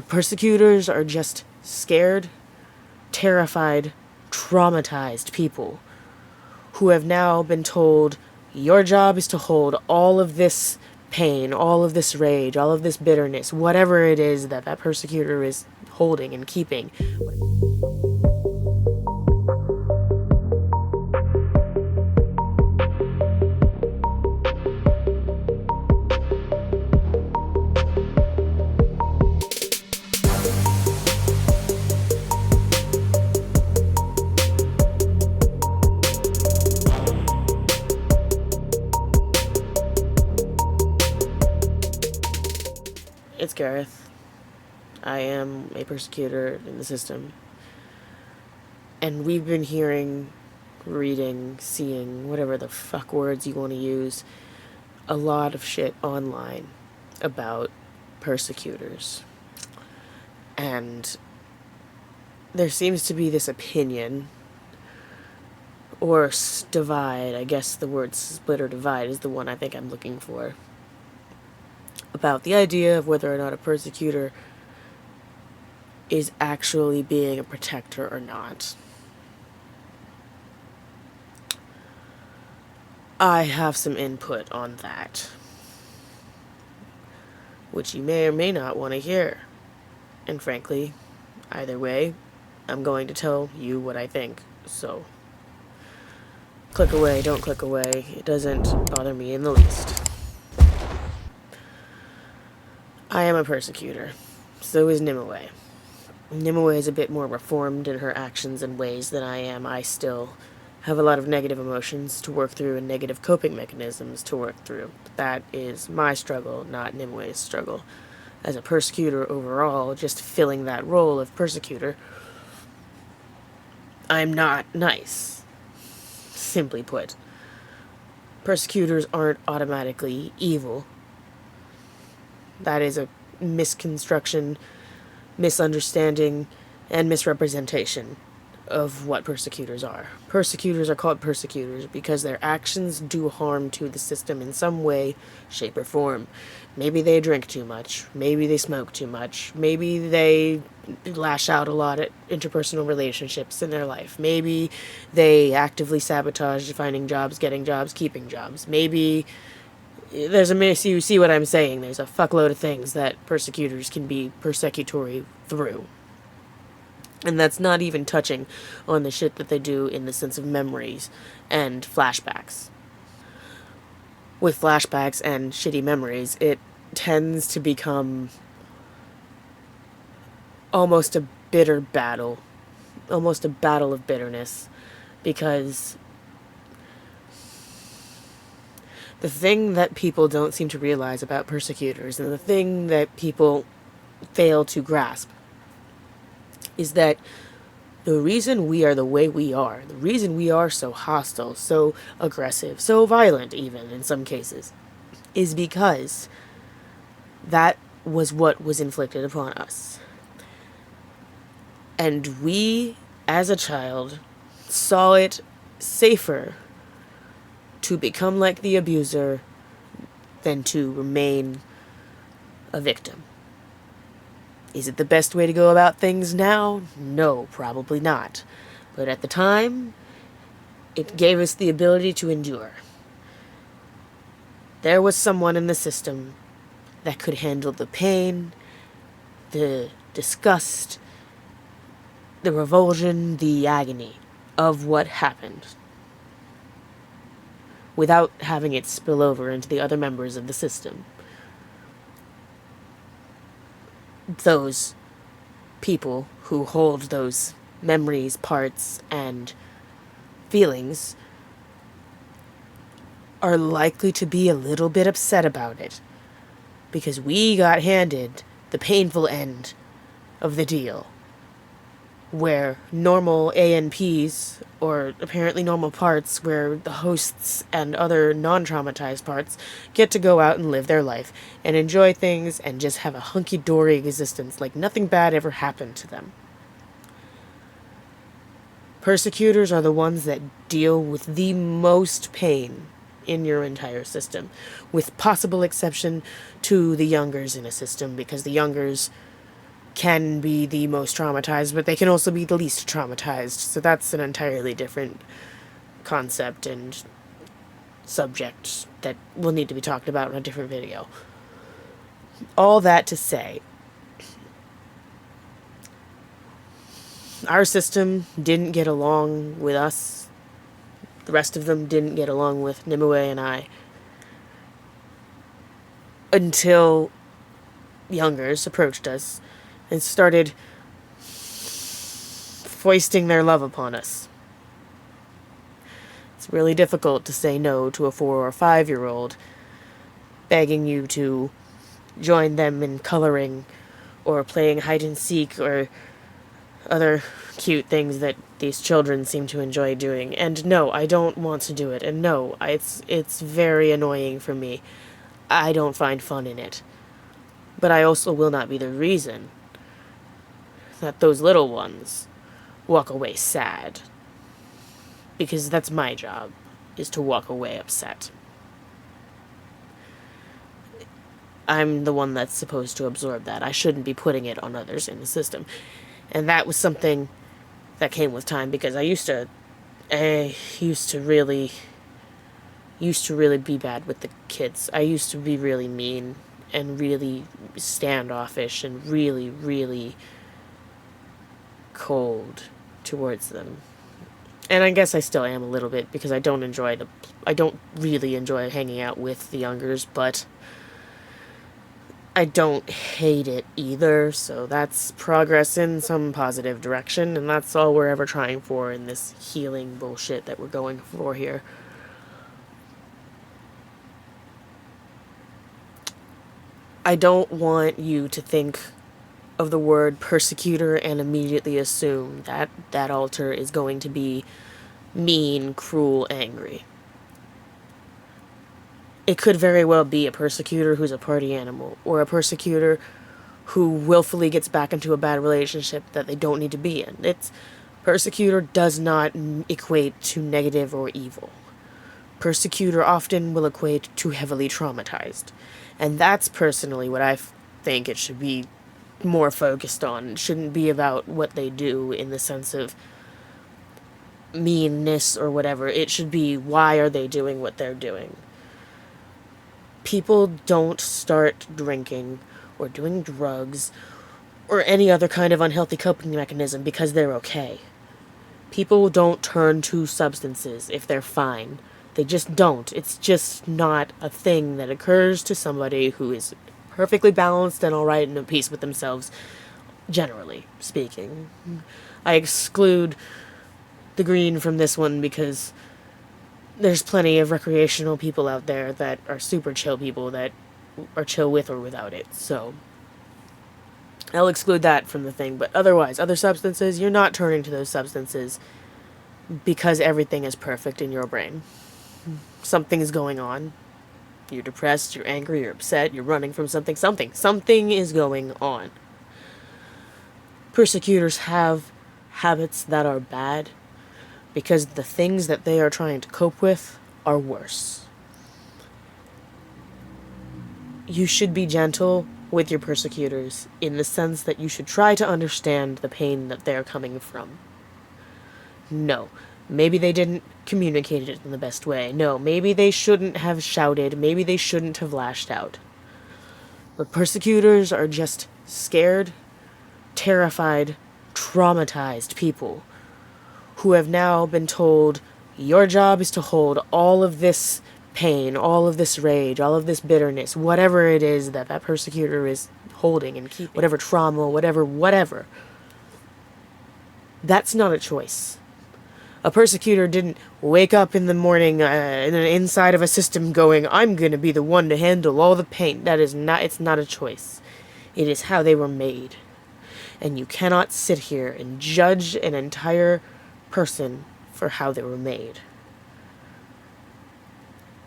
Persecutors are just scared, terrified, traumatized people who have now been told, your job is to hold all of this pain, all of this rage, all of this bitterness, whatever it is that that persecutor is holding and keeping. It's Gareth. I am a persecutor in the system. And we've been hearing, reading, seeing, whatever the fuck words you want to use, a lot of shit online about persecutors. And there seems to be this opinion, or divide, I guess the word split or divide is the one I think I'm looking for, about the idea of whether or not a persecutor is actually being a protector or not. I have some input on that, which you may or may not want to hear. And frankly, either way, I'm going to tell you what I think, so click away, don't click away. It doesn't bother me in the least. I am a persecutor. So is Nimue. Nimue is a bit more reformed in her actions and ways than I am. I still have a lot of negative emotions to work through and negative coping mechanisms to work through. That is my struggle, not Nimue's struggle. As a persecutor overall, just filling that role of persecutor, I'm not nice. Simply put. Persecutors aren't automatically evil. That is a misconstruction, misunderstanding, and misrepresentation of what persecutors are. Persecutors are called persecutors because their actions do harm to the system in some way, shape, or form. Maybe they drink too much. Maybe they smoke too much. Maybe they lash out a lot at interpersonal relationships in their life. Maybe they actively sabotage finding jobs, getting jobs, keeping jobs. Maybe there's you see what I'm saying. There's a fuckload of things that persecutors can be persecutory through. And that's not even touching on the shit that they do in the sense of memories and flashbacks. With flashbacks and shitty memories, it tends to become almost a bitter battle. Almost a battle of bitterness. Because the thing that people don't seem to realize about persecutors, and the thing that people fail to grasp, is that the reason we are the way we are, the reason we are so hostile, so aggressive, so violent even in some cases, is because that was what was inflicted upon us. And we, as a child, saw it safer to become like the abuser than to remain a victim. Is it the best way to go about things now? No, probably not. But at the time, it gave us the ability to endure. There was someone in the system that could handle the pain, the disgust, the revulsion, the agony of what happened, without having it spill over into the other members of the system. Those people who hold those memories, parts, and feelings are likely to be a little bit upset about it, because we got handed the painful end of the deal, where normal ANPs, or apparently normal parts, where the hosts and other non-traumatized parts get to go out and live their life and enjoy things and just have a hunky-dory existence like nothing bad ever happened to them. Persecutors are the ones that deal with the most pain in your entire system, with possible exception to the youngers in a system, because the youngers can be the most traumatized, but they can also be the least traumatized. So that's an entirely different concept and subject that will need to be talked about in a different video. All that to say, our system didn't get along with us. The rest of them didn't get along with Nimue and I until Youngers approached us and started foisting their love upon us. It's really difficult to say no to a 4 or 5-year-old begging you to join them in coloring or playing hide and seek or other cute things that these children seem to enjoy doing. And no, I don't want to do it. And no, it's very annoying for me. I don't find fun in it. But I also will not be the reason that those little ones walk away sad. Because that's my job, is to walk away upset. I'm the one that's supposed to absorb that. I shouldn't be putting it on others in the system. And that was something that came with time, because I used to really be bad with the kids. I used to be really mean and really standoffish and really, really cold towards them. And I guess I still am a little bit, because I don't really enjoy hanging out with the youngers, but I don't hate it either, so that's progress in some positive direction, and that's all we're ever trying for in this healing bullshit that we're going for here. I don't want you to think of the word persecutor and immediately assume that that alter is going to be mean, cruel, angry. It could very well be a persecutor who's a party animal, or a persecutor who willfully gets back into a bad relationship that they don't need to be in. Persecutor does not equate to negative or evil. Persecutor often will equate to heavily traumatized. And that's personally what I think it should be more focused on. It shouldn't be about what they do in the sense of meanness or whatever. It should be, why are they doing what they're doing? People don't start drinking or doing drugs or any other kind of unhealthy coping mechanism because they're okay. People don't turn to substances if they're fine. They just don't. It's just not a thing that occurs to somebody who is perfectly balanced and alright and at peace with themselves, generally speaking. I exclude the green from this one because there's plenty of recreational people out there that are super chill people that are chill with or without it, so I'll exclude that from the thing. But otherwise, other substances, you're not turning to those substances because everything is perfect in your brain. Something's going on. You're depressed, you're angry, you're upset, you're running from something. Something is going on. Persecutors have habits that are bad because the things that they are trying to cope with are worse. You should be gentle with your persecutors in the sense that you should try to understand the pain that they're coming from. No. Maybe they didn't communicate it in the best way. No, maybe they shouldn't have shouted. Maybe they shouldn't have lashed out. But persecutors are just scared, terrified, traumatized people who have now been told, your job is to hold all of this pain, all of this rage, all of this bitterness, whatever it is that that persecutor is holding and keeping, whatever trauma, whatever. That's not a choice. A persecutor didn't wake up in the morning inside of a system going, I'm going to be the one to handle all the pain. It's not a choice. It is how they were made. And you cannot sit here and judge an entire person for how they were made.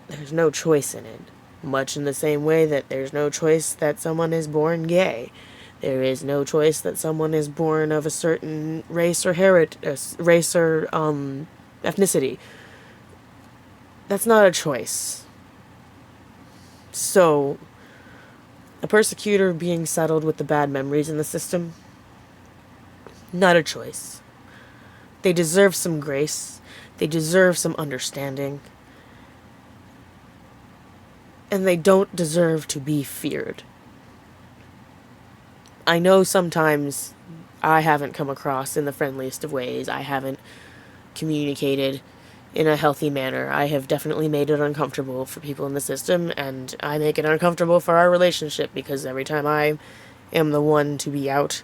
There's no choice in it. Much in the same way that there's no choice that someone is born gay. There is no choice that someone is born of a certain race or ethnicity. That's not a choice. So, a persecutor being saddled with the bad memories in the system Not a choice. They deserve some grace. They deserve some understanding. And they don't deserve to be feared. I know sometimes I haven't come across in the friendliest of ways. I haven't communicated in a healthy manner. I have definitely made it uncomfortable for people in the system, and I make it uncomfortable for our relationship because every time I am the one to be out,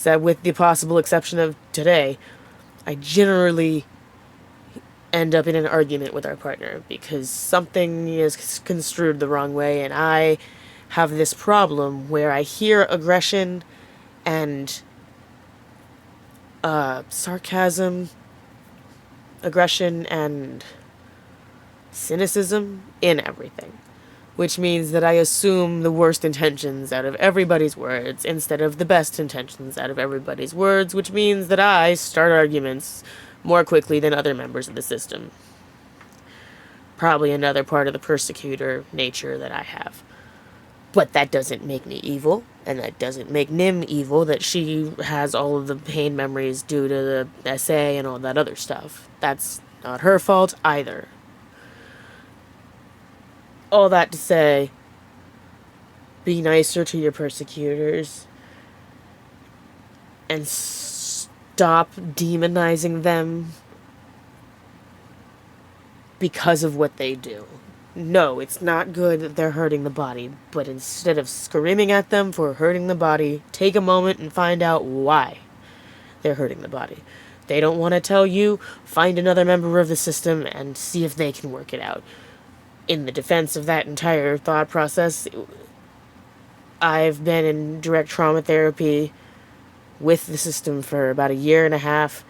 with the possible exception of today, I generally end up in an argument with our partner because something is construed the wrong way, and I have this problem where I hear aggression and sarcasm, aggression, and cynicism in everything. Which means that I assume the worst intentions out of everybody's words instead of the best intentions out of everybody's words, which means that I start arguments more quickly than other members of the system. Probably another part of the persecutor nature that I have. But that doesn't make me evil, and that doesn't make Nim evil, that she has all of the pain memories due to the essay and all that other stuff. That's not her fault either. All that to say, be nicer to your persecutors, and stop demonizing them because of what they do. No, it's not good that they're hurting the body, but instead of screaming at them for hurting the body, take a moment and find out why they're hurting the body. They don't want to tell you, find another member of the system and see if they can work it out. In the defense of that entire thought process, I've been in direct trauma therapy with the system for about 1.5 years.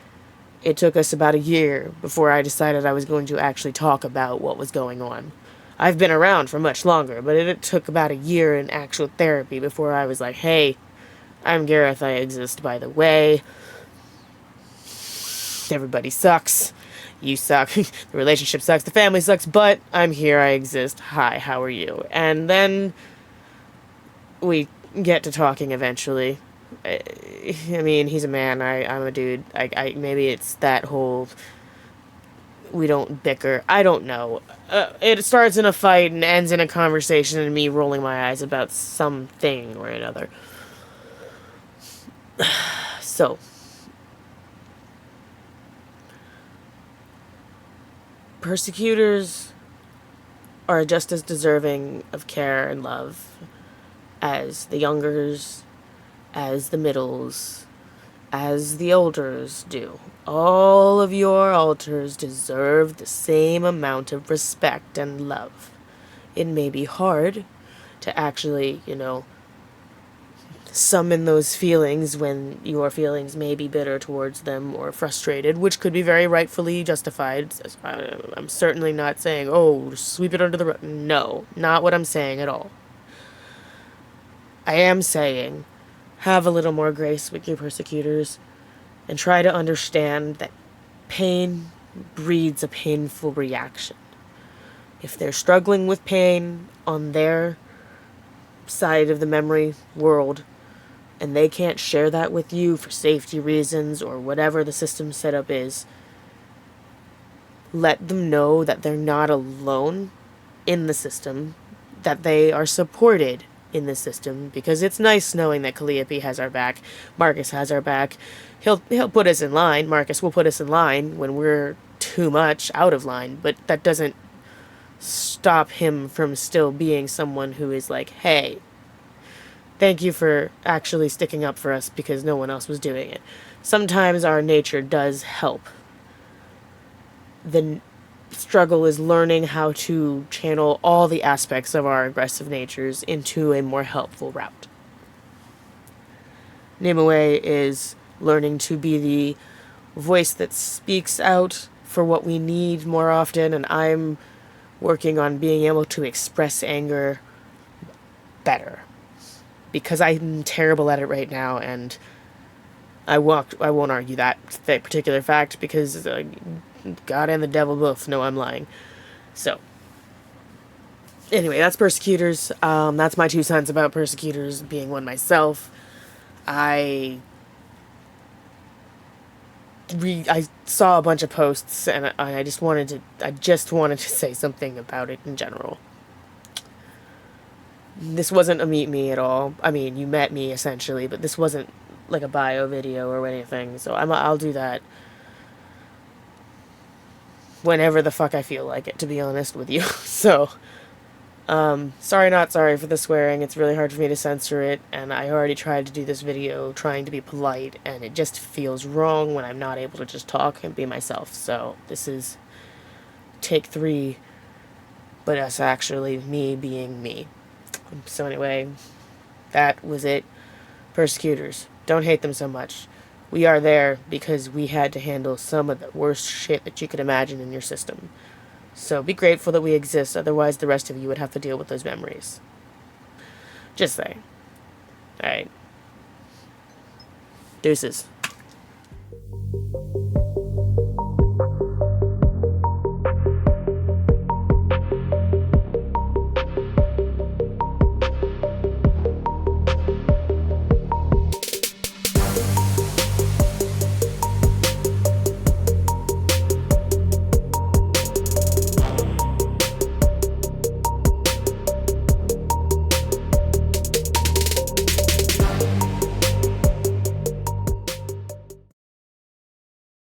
It took us about 1 year before I decided I was going to actually talk about what was going on. I've been around for much longer, but it took about 1 year in actual therapy before I was like, hey, I'm Gareth, I exist, by the way. Everybody sucks. You suck. The relationship sucks. The family sucks, but I'm here, I exist. Hi, how are you? And then we get to talking eventually. I mean, he's a man, I'm a dude. Maybe it's that whole we don't bicker. I don't know. It starts in a fight and ends in a conversation and me rolling my eyes about something or another. So, persecutors are just as deserving of care and love as the youngers, as the middles, as the elders do. All of your alters deserve the same amount of respect and love. It may be hard to actually, summon those feelings when your feelings may be bitter towards them or frustrated, which could be very rightfully justified. I'm certainly not saying, oh, sweep it under the rug. No, not what I'm saying at all. I am saying, have a little more grace with your persecutors and try to understand that pain breeds a painful reaction. If they're struggling with pain on their side of the memory world and they can't share that with you for safety reasons or whatever the system setup is, let them know that they're not alone in the system, that they are supported in the system, because it's nice knowing that Calliope has our back, Marcus has our back. He'll put us in line. Marcus will put us in line when we're too much out of line, but that doesn't stop him from still being someone who is like, hey, thank you for actually sticking up for us because no one else was doing it. Sometimes our nature does help. The struggle is learning how to channel all the aspects of our aggressive natures into a more helpful route. Nimue is learning to be the voice that speaks out for what we need more often, and I'm working on being able to express anger better, because I'm terrible at it right now, and I won't argue that particular fact, because God and the devil both know I'm lying. So, anyway, that's persecutors. That's my 2 cents about persecutors, being one myself. I I saw a bunch of posts, and I just wanted to say something about it in general. This wasn't a meet me at all. I mean, you met me essentially, but this wasn't like a bio video or anything. So I'll do that whenever the fuck I feel like it, to be honest with you. So, sorry not sorry for the swearing. It's really hard for me to censor it, and I already tried to do this video trying to be polite, and it just feels wrong when I'm not able to just talk and be myself. So this is take 3, but us actually me being me. So anyway, that was it. Persecutors, don't hate them so much. We are there because we had to handle some of the worst shit that you could imagine in your system. So be grateful that we exist, otherwise the rest of you would have to deal with those memories. Just saying. Alright. Deuces.